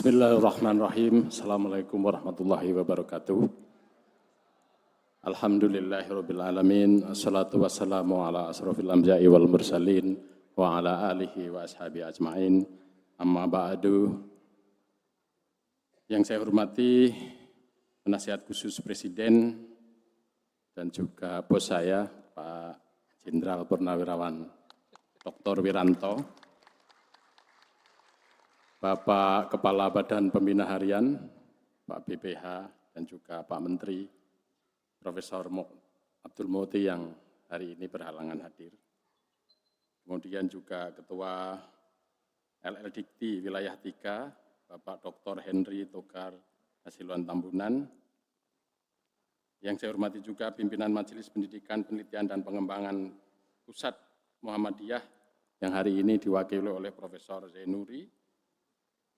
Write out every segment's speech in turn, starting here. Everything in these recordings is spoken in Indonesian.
Bismillahirrahmanirrahim. Assalamualaikum warahmatullahi wabarakatuh. Alhamdulillahirabbil alamin. Assalatu wassalamu ala asrofil anbiya'i wal mursalin wa ala alihi wa ashabi ajmain. Amma ba'du. Yang saya hormati penasihat khusus Presiden dan juga bos saya, Pak Jenderal Purnawirawan Dr. Wiranto, Bapak Kepala Badan Pembina Harian, Pak BPH, dan juga Pak Menteri, Profesor Abdul Muti yang hari ini berhalangan hadir. Kemudian juga Ketua LLDikti Wilayah 3, Bapak Dr. Henry Togar Hasiluan Tambunan. Yang saya hormati juga pimpinan Majelis Pendidikan, Penelitian, dan Pengembangan Pusat Muhammadiyah yang hari ini diwakili oleh Profesor Zainuri,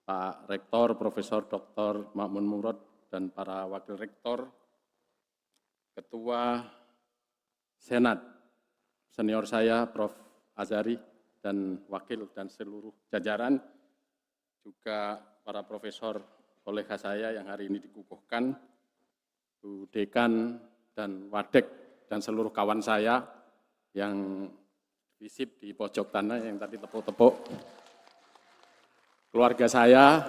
Pak Rektor, Profesor Dr. Ma'mun Murad, dan para Wakil Rektor, Ketua Senat, senior saya, Prof. Azhari, dan Wakil dan seluruh jajaran, juga para Profesor kolega saya yang hari ini dikukuhkan, Bu Dekan dan Wadek, dan seluruh kawan saya yang visip di pojok tanah yang tadi tepuk-tepuk, keluarga saya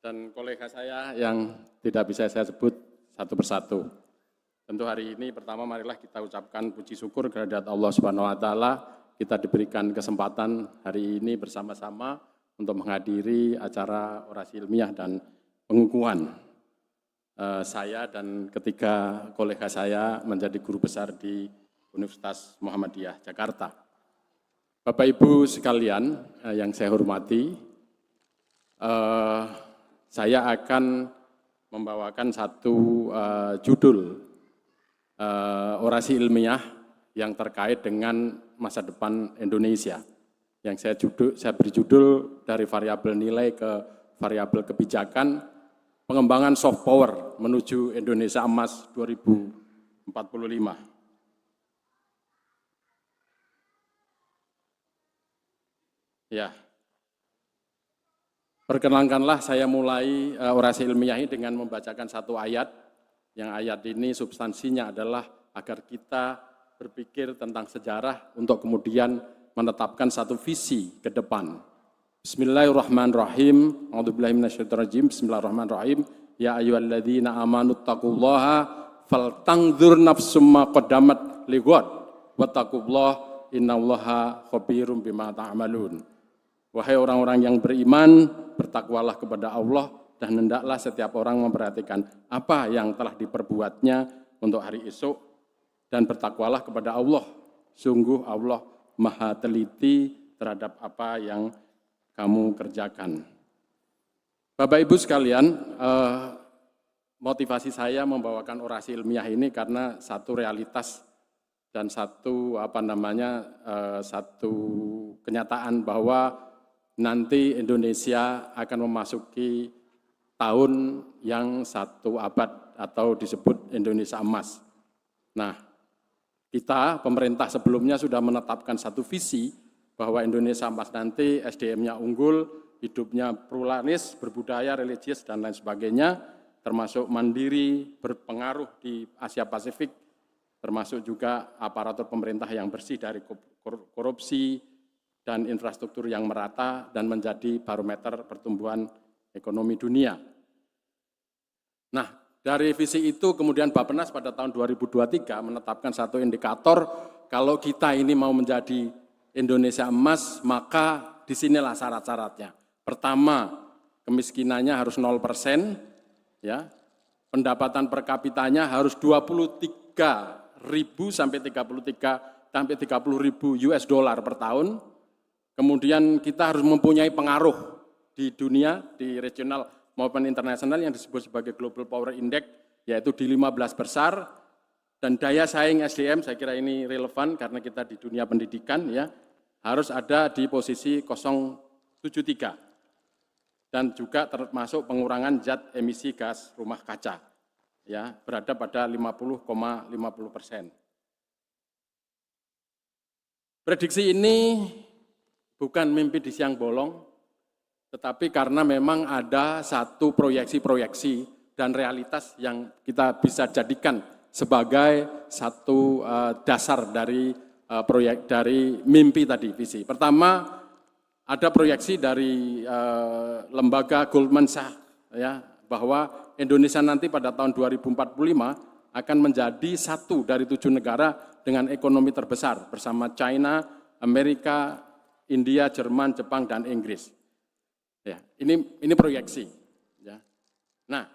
dan kolega saya yang tidak bisa saya sebut satu persatu. Tentu hari ini pertama marilah kita ucapkan puji syukur kehadirat Allah Subhanahu wa taala, kita diberikan kesempatan hari ini bersama-sama untuk menghadiri acara orasi ilmiah dan pengukuhan saya dan ketiga kolega saya menjadi guru besar di Universitas Muhammadiyah Jakarta. Bapak Ibu sekalian yang saya hormati, saya akan membawakan satu judul orasi ilmiah yang terkait dengan masa depan Indonesia. Yang saya beri judul dari variabel nilai ke variabel kebijakan, pengembangan soft power menuju Indonesia Emas 2045. Ya. Perkenankanlah saya mulai orasi ilmiah ini dengan membacakan satu ayat, yang ayat ini substansinya adalah agar kita berpikir tentang sejarah untuk kemudian menetapkan satu visi ke depan. Bismillahirrahmanirrahim. A'udzubillahi minasyaitonirrajim. Bismillahirrahmanirrahim. Ya ayyuhalladzina amanu taqullaha faltanzur nafsum ma qaddamat lighad wattaqullaha innallaha khabirum bima ta'malun. Wahai orang-orang yang beriman, bertakwalah kepada Allah dan hendaklah setiap orang memperhatikan apa yang telah diperbuatnya untuk hari esok dan bertakwalah kepada Allah. Sungguh Allah Maha teliti terhadap apa yang kamu kerjakan. Bapak Ibu sekalian, motivasi saya membawakan orasi ilmiah ini karena satu realitas dan satu kenyataan bahwa nanti Indonesia akan memasuki tahun yang satu abad atau disebut Indonesia Emas. Nah, kita pemerintah sebelumnya sudah menetapkan satu visi bahwa Indonesia Emas nanti SDM-nya unggul, hidupnya pluralis, berbudaya, religius, dan lain sebagainya, termasuk mandiri, berpengaruh di Asia Pasifik, termasuk juga aparatur pemerintah yang bersih dari korupsi, dan infrastruktur yang merata dan menjadi barometer pertumbuhan ekonomi dunia. Nah, dari visi itu kemudian Bappenas pada tahun 2023 menetapkan satu indikator kalau kita ini mau menjadi Indonesia Emas, maka disinilah syarat-syaratnya. Pertama, kemiskinannya harus 0%, ya. Pendapatan per kapitanya harus 23.000 sampai 30.000 US dollar per tahun. Kemudian kita harus mempunyai pengaruh di dunia, di regional maupun internasional yang disebut sebagai Global Power Index, yaitu di 15 besar, dan daya saing SDM, saya kira ini relevan karena kita di dunia pendidikan, ya, harus ada di posisi 0,73, dan juga termasuk pengurangan zat emisi gas rumah kaca, ya, berada pada 50,50%. Prediksi ini bukan mimpi di siang bolong, Tetapi karena memang ada satu proyeksi-proyeksi dan realitas yang kita bisa jadikan sebagai satu dasar dari proyek dari mimpi tadi, visi. Pertama, ada proyeksi dari lembaga Goldman Sachs ya, bahwa Indonesia nanti pada tahun 2045 akan menjadi satu dari 7 negara dengan ekonomi terbesar bersama China, Amerika, India, Jerman, Jepang, dan Inggris. Ya, ini proyeksi. Ya. Nah,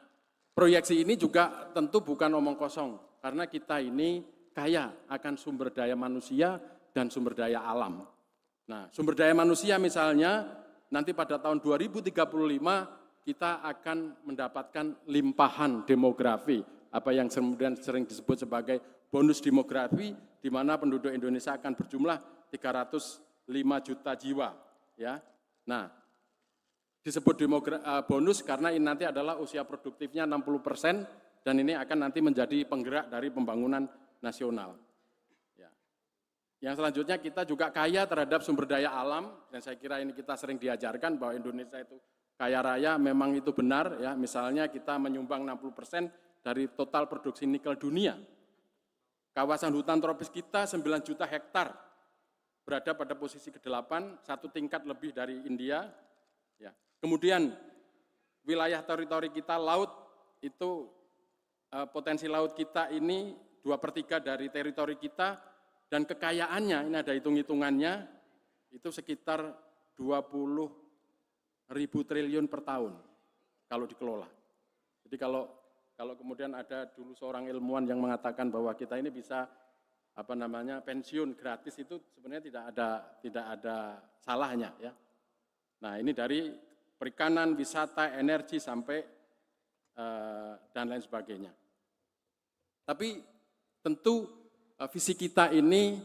proyeksi ini juga tentu bukan omong kosong, karena kita ini kaya akan sumber daya manusia dan sumber daya alam. Nah, sumber daya manusia misalnya nanti pada tahun 2035 kita akan mendapatkan limpahan demografi, apa yang kemudian sering disebut sebagai bonus demografi, di mana penduduk Indonesia akan berjumlah 305 juta jiwa. Ya. Nah, disebut bonus karena ini nanti adalah usia produktifnya 60% dan ini akan nanti menjadi penggerak dari pembangunan nasional. Ya. Yang selanjutnya kita juga kaya terhadap sumber daya alam dan saya kira ini kita sering diajarkan bahwa Indonesia itu kaya raya, memang itu benar ya. Misalnya kita menyumbang 60% dari total produksi nikel dunia. Kawasan hutan tropis kita 9 juta hektar berada pada posisi ke-8, satu tingkat lebih dari India. Ya. Kemudian wilayah teritori kita laut itu potensi laut kita ini 2/3 dari teritori kita dan kekayaannya ini ada hitung-hitungannya itu sekitar 20.000 triliun per tahun kalau dikelola. Jadi kalau kemudian ada dulu seorang ilmuwan yang mengatakan bahwa kita ini bisa pensiun gratis itu sebenarnya tidak ada salahnya ya. Nah, ini dari perikanan, wisata, energi, sampai dan lain sebagainya. Tapi tentu visi kita ini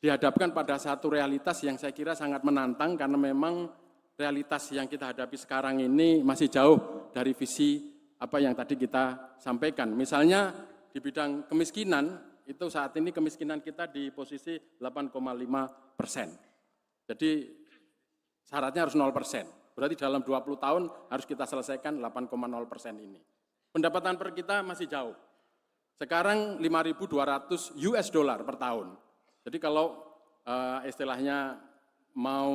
dihadapkan pada satu realitas yang saya kira sangat menantang karena memang realitas yang kita hadapi sekarang ini masih jauh dari visi apa yang tadi kita sampaikan. Misalnya di bidang kemiskinan, itu saat ini kemiskinan kita di posisi 8,5%. Jadi syaratnya harus 0%. Berarti dalam 20 tahun harus kita selesaikan 8,0% ini. Pendapatan per kita masih jauh. Sekarang 5.200 US dollar per tahun. Jadi kalau istilahnya mau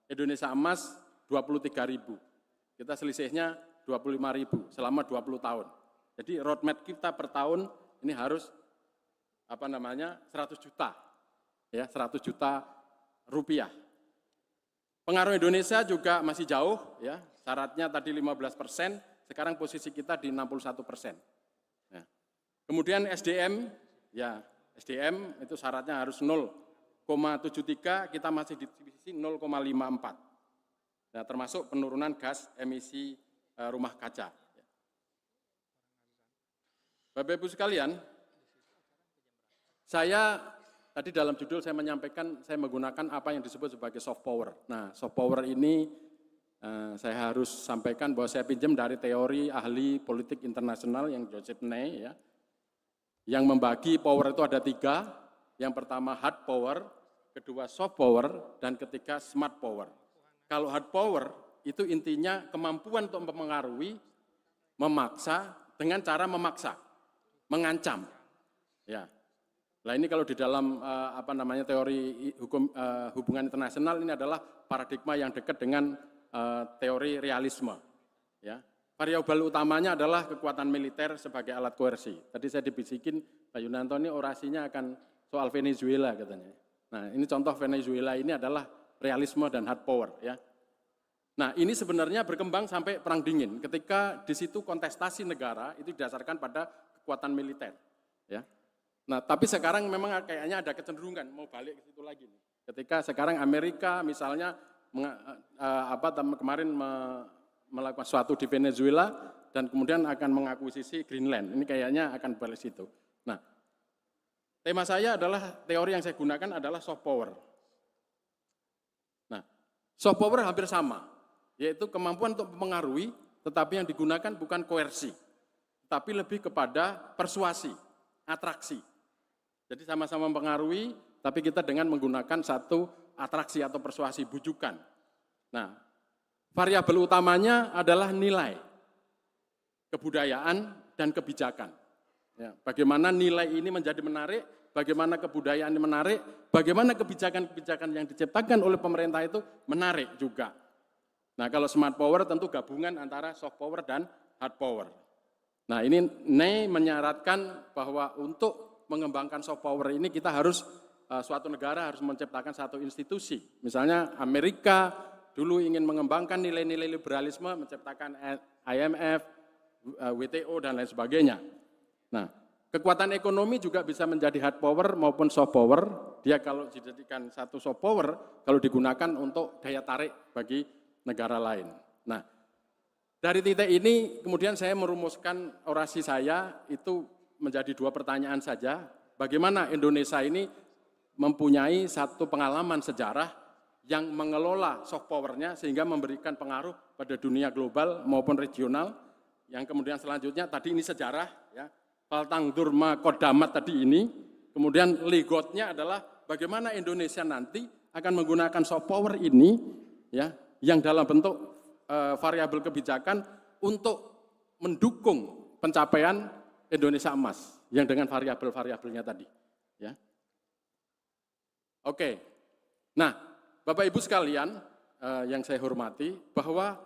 Indonesia emas 23.000. Kita selisihnya 25.000 selama 20 tahun. Jadi roadmap kita per tahun ini harus 100 juta. Ya, 100 juta rupiah. Pengaruh Indonesia juga masih jauh, ya. Syaratnya tadi 15%, sekarang posisi kita di 61%. Ya. Kemudian SDM, ya SDM itu syaratnya harus 0,73, kita masih di posisi 0,54. Nah, termasuk penurunan gas emisi rumah kaca. Bapak-Ibu sekalian, saya tadi dalam judul saya menyampaikan, saya menggunakan apa yang disebut sebagai soft power. Nah, soft power ini saya harus sampaikan bahwa saya pinjam dari teori ahli politik internasional yang Joseph Nye, ya, yang membagi power itu ada 3. Yang pertama hard power, kedua soft power, dan ketiga smart power. Kalau hard power itu intinya kemampuan untuk mempengaruhi, memaksa dengan cara memaksa, mengancam, ya. Nah, ini kalau di dalam teori hukum hubungan internasional ini adalah paradigma yang dekat dengan teori realisme. Ya. Variabel utamanya adalah kekuatan militer sebagai alat koersi. Tadi saya dibisikin Pak Yunanto ini orasinya akan soal Venezuela katanya. Nah, ini contoh Venezuela ini adalah realisme dan hard power. Ya. Nah, ini sebenarnya berkembang sampai Perang Dingin. Ketika di situ kontestasi negara itu didasarkan pada kekuatan militer. Ya. Nah, tapi sekarang memang kayaknya ada kecenderungan mau balik ke situ lagi. Ketika sekarang Amerika misalnya kemarin melakukan sesuatu di Venezuela dan kemudian akan mengakuisisi Greenland. Ini kayaknya akan balik situ. Nah, tema saya adalah teori yang saya gunakan adalah soft power. Nah, soft power hampir sama, yaitu kemampuan untuk mempengaruhi, tetapi yang digunakan bukan koersi, tapi lebih kepada persuasi, atraksi. Jadi sama-sama mempengaruhi, tapi kita dengan menggunakan satu atraksi atau persuasi, bujukan. Nah, variabel utamanya adalah nilai, kebudayaan, dan kebijakan. Ya, bagaimana nilai ini menjadi menarik, bagaimana kebudayaan ini menarik, bagaimana kebijakan-kebijakan yang diciptakan oleh pemerintah itu menarik juga. Nah, kalau smart power tentu gabungan antara soft power dan hard power. Nah, ini menyaratkan bahwa untuk mengembangkan soft power ini kita harus, suatu negara harus menciptakan satu institusi. Misalnya Amerika dulu ingin mengembangkan nilai-nilai liberalisme, menciptakan IMF, WTO, dan lain sebagainya. Nah, kekuatan ekonomi juga bisa menjadi hard power maupun soft power. Dia kalau dijadikan satu soft power, kalau digunakan untuk daya tarik bagi negara lain. Nah, dari titik ini kemudian saya merumuskan orasi saya itu menjadi 2 pertanyaan saja. Bagaimana Indonesia ini mempunyai satu pengalaman sejarah yang mengelola soft power-nya sehingga memberikan pengaruh pada dunia global maupun regional. Yang kemudian selanjutnya tadi ini sejarah, ya, Faltang Durma Kodamat tadi ini. Kemudian ligotnya adalah bagaimana Indonesia nanti akan menggunakan soft power ini, ya, yang dalam bentuk variabel kebijakan untuk mendukung pencapaian Indonesia Emas yang dengan variabel-variabelnya tadi. Ya. Oke, nah Bapak Ibu sekalian yang saya hormati, bahwa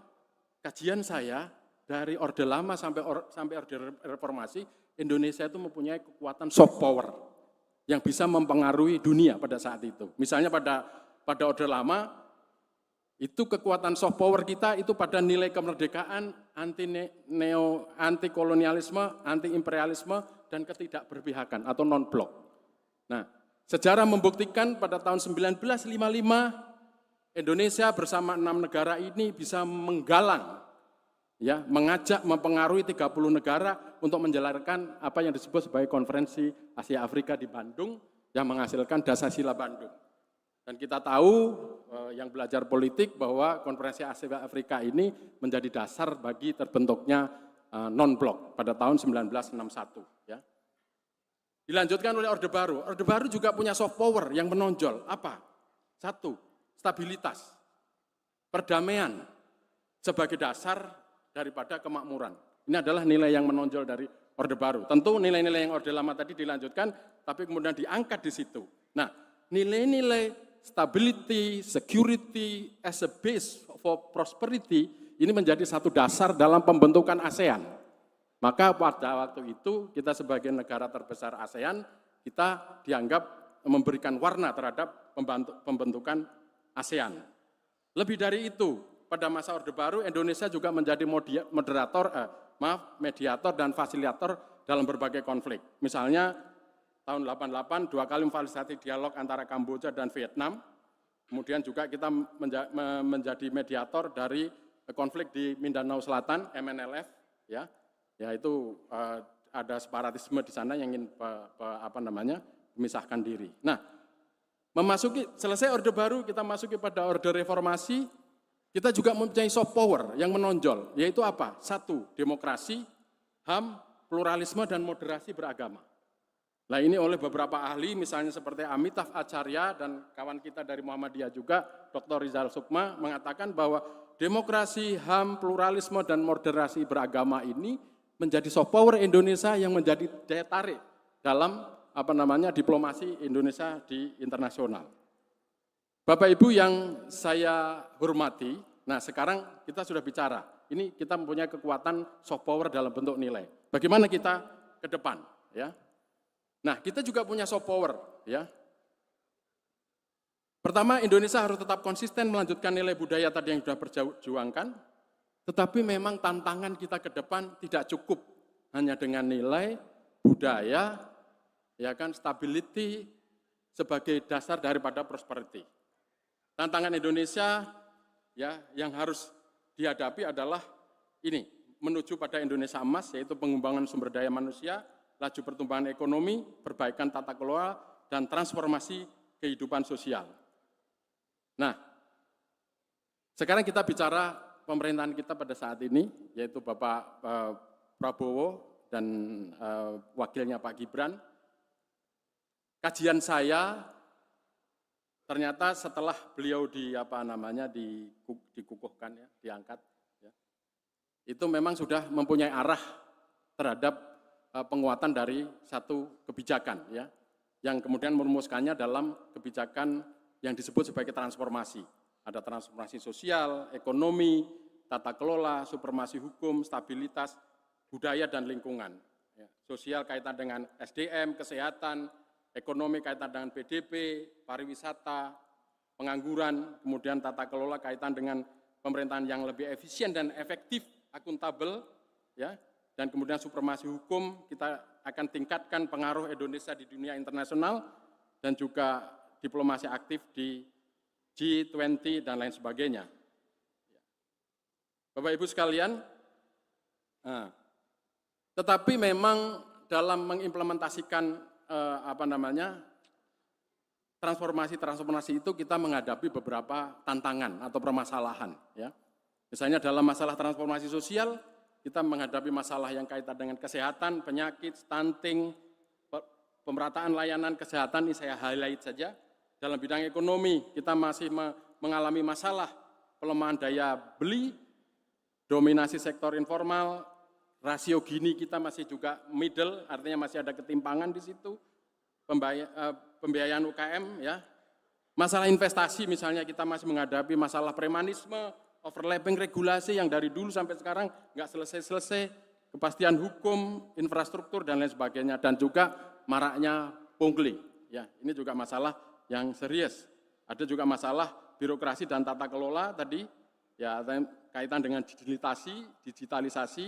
kajian saya dari Orde Lama sampai Orde Reformasi, Indonesia itu mempunyai kekuatan soft power yang bisa mempengaruhi dunia pada saat itu. Misalnya pada Orde Lama, itu kekuatan soft power kita itu pada nilai kemerdekaan, anti kolonialisme, anti imperialisme, dan ketidakberpihakan atau non-blok. Nah, sejarah membuktikan pada tahun 1955 Indonesia bersama 6 negara ini bisa menggalang, ya, mengajak, mempengaruhi 30 negara untuk menjalankan apa yang disebut sebagai Konferensi Asia Afrika di Bandung yang menghasilkan Dasar-Sila Bandung. Dan kita tahu yang belajar politik bahwa Konferensi Asia Afrika ini menjadi dasar bagi terbentuknya non-blok pada tahun 1961. Ya. Dilanjutkan oleh Orde Baru. Orde Baru juga punya soft power yang menonjol. Apa? 1, stabilitas, perdamaian sebagai dasar daripada kemakmuran. Ini adalah nilai yang menonjol dari Orde Baru. Tentu nilai-nilai yang Orde Lama tadi dilanjutkan, tapi kemudian diangkat di situ. Nah, nilai-nilai stability, security, as a base for prosperity, ini menjadi satu dasar dalam pembentukan ASEAN. Maka pada waktu itu, kita sebagai negara terbesar ASEAN, kita dianggap memberikan warna terhadap pembentukan ASEAN. Lebih dari itu, pada masa Orde Baru, Indonesia juga menjadi mediator dan fasilitator dalam berbagai konflik. Misalnya, tahun 88 2 kali memfasilitasi dialog antara Kamboja dan Vietnam. Kemudian juga kita menjadi mediator dari konflik di Mindanao Selatan, MNLF, ya. Yaitu ada separatisme di sana yang ingin memisahkan diri. Nah, selesai Orde Baru, kita masuki pada Orde Reformasi, kita juga mempunyai soft power yang menonjol, yaitu apa? 1, demokrasi, HAM, pluralisme dan moderasi beragama. Nah, ini oleh beberapa ahli, misalnya seperti Amitav Acharya dan kawan kita dari Muhammadiyah juga, Dr. Rizal Sukma, mengatakan bahwa demokrasi, HAM, pluralisme, dan moderasi beragama ini menjadi soft power Indonesia yang menjadi daya tarik dalam diplomasi Indonesia di internasional. Bapak Ibu yang saya hormati, nah sekarang kita sudah bicara, ini kita mempunyai kekuatan soft power dalam bentuk nilai. Bagaimana kita ke depan, ya? Nah, kita juga punya soft power, ya. Pertama, Indonesia harus tetap konsisten melanjutkan nilai budaya tadi yang sudah berjuangkan, tetapi memang tantangan kita ke depan tidak cukup hanya dengan nilai budaya, ya kan, stability sebagai dasar daripada prosperity. Tantangan Indonesia, ya, yang harus dihadapi adalah ini, menuju pada Indonesia Emas, yaitu pengembangan sumber daya manusia, laju pertumbuhan ekonomi, perbaikan tata kelola, dan transformasi kehidupan sosial. Nah, sekarang kita bicara pemerintahan kita pada saat ini, yaitu Bapak Prabowo dan wakilnya Pak Gibran. Kajian saya ternyata setelah beliau dikukuhkan ya, diangkat ya, itu memang sudah mempunyai arah terhadap penguatan dari satu kebijakan ya, yang kemudian merumuskannya dalam kebijakan yang disebut sebagai transformasi. Ada transformasi sosial, ekonomi, tata kelola, supremasi hukum, stabilitas, budaya dan lingkungan. Ya, sosial kaitan dengan SDM, kesehatan, ekonomi kaitan dengan PDB, pariwisata, pengangguran, kemudian tata kelola kaitan dengan pemerintahan yang lebih efisien dan efektif, akuntabel, ya, dan kemudian supremasi hukum, kita akan tingkatkan pengaruh Indonesia di dunia internasional dan juga diplomasi aktif di G20 dan lain sebagainya. Bapak Ibu sekalian, tetapi memang dalam mengimplementasikan transformasi itu kita menghadapi beberapa tantangan atau permasalahan. Ya. Misalnya dalam masalah transformasi sosial, kita menghadapi masalah yang kaitan dengan kesehatan, penyakit, stunting, pemerataan layanan kesehatan, ini saya highlight saja. Dalam bidang ekonomi, kita masih mengalami masalah pelemahan daya beli, dominasi sektor informal, rasio Gini kita masih juga middle, artinya masih ada ketimpangan di situ, pembiayaan UKM, ya. Masalah investasi misalnya kita masih menghadapi masalah premanisme, overlapping regulasi yang dari dulu sampai sekarang nggak selesai-selesai, kepastian hukum, infrastruktur dan lain sebagainya, dan juga maraknya pungli. Ya, ini juga masalah yang serius. Ada juga masalah birokrasi dan tata kelola tadi, ya kaitan dengan digitalisasi.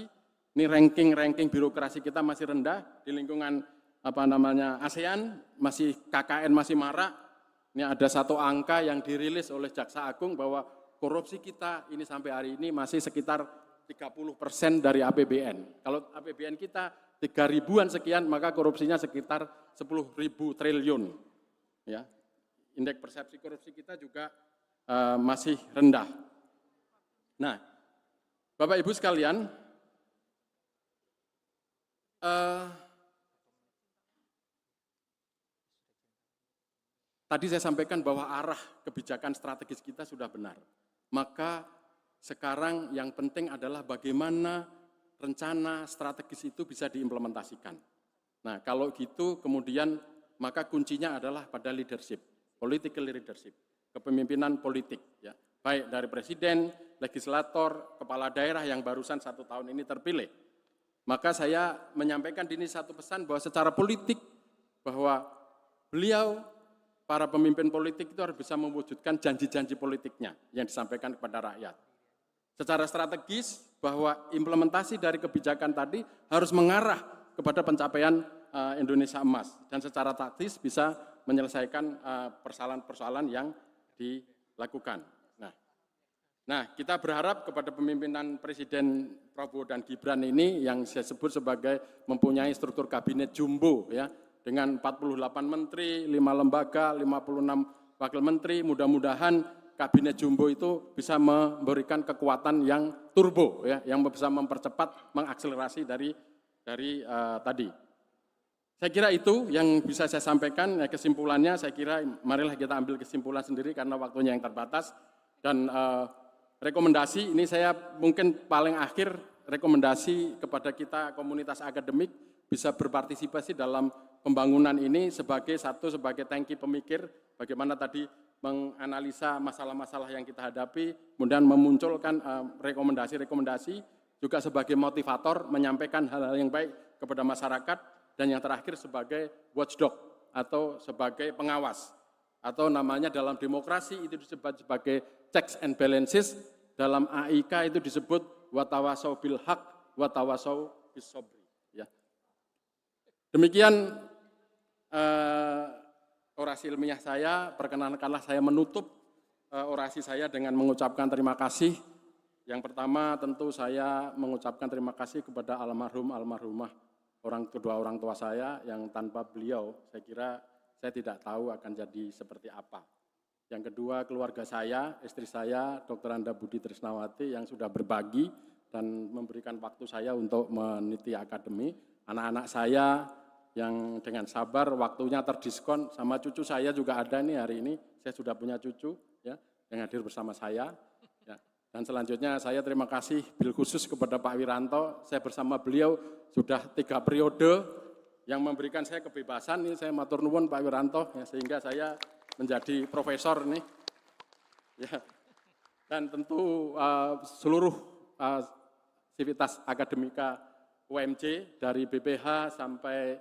Ini ranking birokrasi kita masih rendah di lingkungan ASEAN, masih KKN masih marak. Ini ada satu angka yang dirilis oleh Jaksa Agung bahwa korupsi kita ini sampai hari ini masih sekitar 30% dari APBN. Kalau APBN kita 3.000-an sekian, maka korupsinya sekitar 10.000 triliun. Ya. Indeks persepsi korupsi kita juga masih rendah. Nah, Bapak Ibu sekalian, tadi saya sampaikan bahwa arah kebijakan strategis kita sudah benar. Maka sekarang yang penting adalah bagaimana rencana strategis itu bisa diimplementasikan. Nah, kalau gitu kemudian maka kuncinya adalah pada leadership, political leadership, kepemimpinan politik, ya, baik dari presiden, legislator, kepala daerah yang barusan 1 tahun ini terpilih. Maka saya menyampaikan di ini satu pesan bahwa secara politik, bahwa beliau, para pemimpin politik itu harus bisa mewujudkan janji-janji politiknya yang disampaikan kepada rakyat. Secara strategis, bahwa implementasi dari kebijakan tadi harus mengarah kepada pencapaian Indonesia Emas, dan secara taktis bisa menyelesaikan persoalan-persoalan yang dilakukan. Nah, kita berharap kepada pemimpinan Presiden Prabowo dan Gibran ini yang saya sebut sebagai mempunyai struktur kabinet jumbo, ya, dengan 48 menteri, 5 lembaga, 56 wakil menteri. Mudah-mudahan kabinet jumbo itu bisa memberikan kekuatan yang turbo, ya, yang bisa mempercepat, mengakselerasi dari tadi. Saya kira itu yang bisa saya sampaikan. Kesimpulannya saya kira marilah kita ambil kesimpulan sendiri karena waktunya yang terbatas. Dan rekomendasi ini saya mungkin paling akhir rekomendasi kepada kita komunitas akademik bisa berpartisipasi dalam pembangunan ini sebagai tangki pemikir bagaimana tadi menganalisa masalah-masalah yang kita hadapi, kemudian memunculkan rekomendasi-rekomendasi, juga sebagai motivator menyampaikan hal-hal yang baik kepada masyarakat, dan yang terakhir sebagai watchdog atau sebagai pengawas, atau namanya dalam demokrasi itu disebut sebagai checks and balances, dalam AIK itu disebut watawasau bil haq, watawasau bis sabri. Ya. Demikian orasi ilmiah saya. Perkenankanlah saya menutup orasi saya dengan mengucapkan terima kasih. Yang pertama tentu saya mengucapkan terima kasih kepada almarhumah kedua orang tua saya yang tanpa beliau saya kira saya tidak tahu akan jadi seperti apa. Yang kedua keluarga saya, istri saya Dr. Anda Budi Trisnawati yang sudah berbagi dan memberikan waktu saya untuk meniti akademi. Anak-anak saya yang dengan sabar waktunya terdiskon, sama cucu saya juga ada nih hari ini, saya sudah punya cucu ya yang hadir bersama saya. Ya. Dan selanjutnya saya terima kasih bil khusus kepada Pak Wiranto. Saya bersama beliau sudah 3 periode yang memberikan saya kebebasan. Ini saya matur nuwun Pak Wiranto ya, sehingga saya menjadi profesor nih. Ya. Dan tentu seluruh sivitas akademika UMJ dari BPH sampai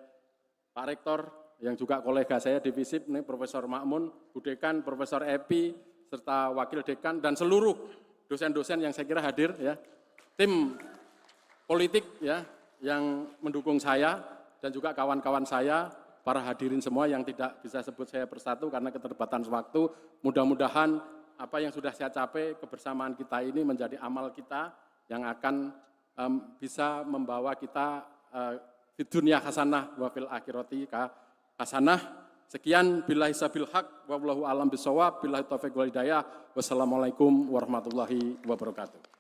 Pak Rektor yang juga kolega saya di FISIP nih Profesor Makmun, Bu Dekan, Profesor Epi serta Wakil Dekan dan seluruh dosen-dosen yang saya kira hadir ya. Tim politik ya yang mendukung saya dan juga kawan-kawan saya, para hadirin semua yang tidak bisa sebut saya persatu karena keterbatasan waktu. Mudah-mudahan apa yang sudah saya capai kebersamaan kita ini menjadi amal kita yang akan bisa membawa kita di dunia hasanah wa fil akhirati hasanah. Sekian billahi sabil haq wallahu alam bisawab billahi taufiq wal hidayah. Wassalamualaikum warahmatullahi wabarakatuh.